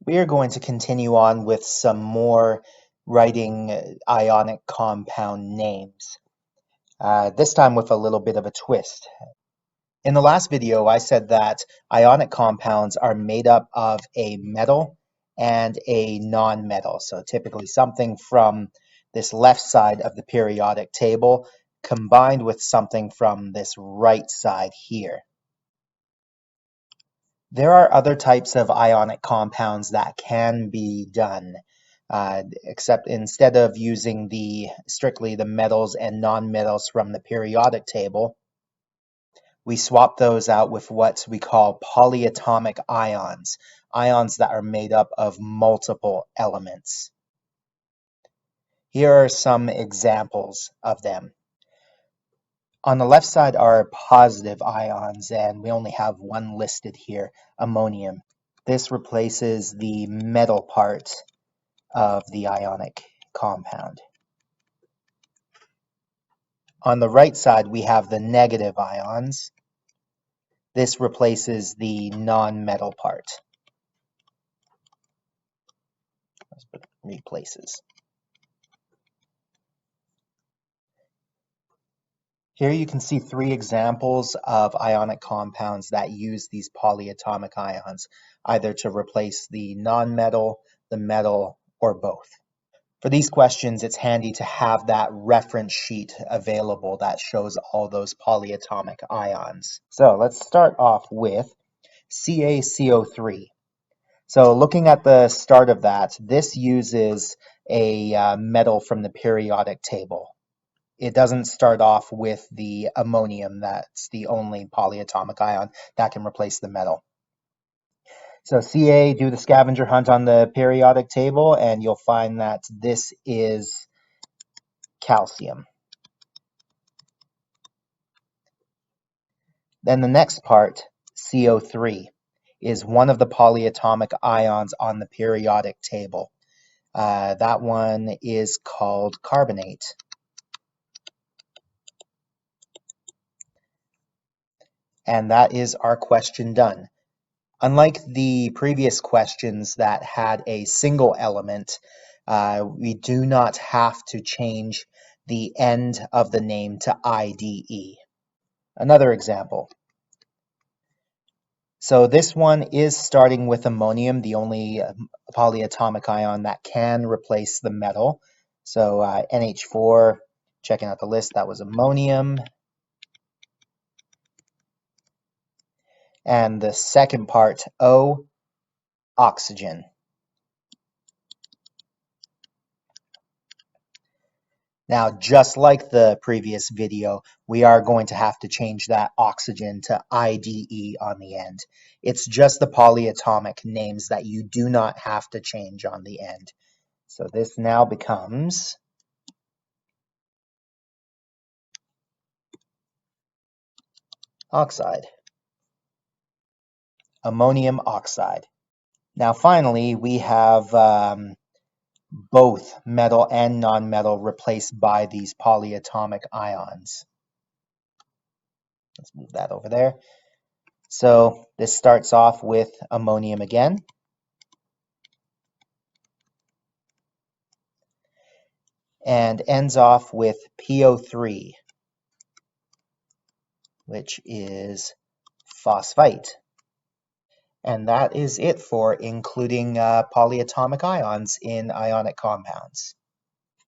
We are going to continue on with some more writing ionic compound names, this time with a little bit of a twist. In the last video, I said that ionic compounds are made up of a metal and a non-metal. So typically something from this left side of the periodic table combined with something from this right side here. There are other types of ionic compounds that can be done, except instead of using strictly the metals and non-metals from the periodic table, we swap those out with what we call polyatomic ions, ions that are made up of multiple elements. Here are some examples of them. On the left side are positive ions, and we only have one listed here, ammonium. This replaces the metal part of the ionic compound. On the right side, we have the negative ions. This replaces the non-metal part. Replaces. Here you can see three examples of ionic compounds that use these polyatomic ions, either to replace the non-metal, the metal, or both. For these questions, it's handy to have that reference sheet available that shows all those polyatomic ions. So let's start off with CaCO3. So looking at the start of that, this uses a metal from the periodic table. It doesn't start off with the ammonium. That's the only polyatomic ion that can replace the metal. So Ca, do the scavenger hunt on the periodic table, and you'll find that this is calcium. Then the next part, CO3, is one of the polyatomic ions on the periodic table. That one is called carbonate. And that is our question done. Unlike the previous questions that had a single element, we do not have to change the end of the name to IDE. Another example. So this one is starting with ammonium, the only polyatomic ion that can replace the metal. So NH4, checking out the list, that was ammonium. And the second part, O, oxygen. Now, just like the previous video, we are going to have to change that oxygen to IDE on the end. It's just the polyatomic names that you do not have to change on the end. So this now becomes oxide, ammonium oxide. Now, finally, we have both metal and non-metal replaced by these polyatomic ions. Let's move that over there. So this starts off with ammonium again. And ends off with PO3, which is phosphite. And that is it for including polyatomic ions in ionic compounds.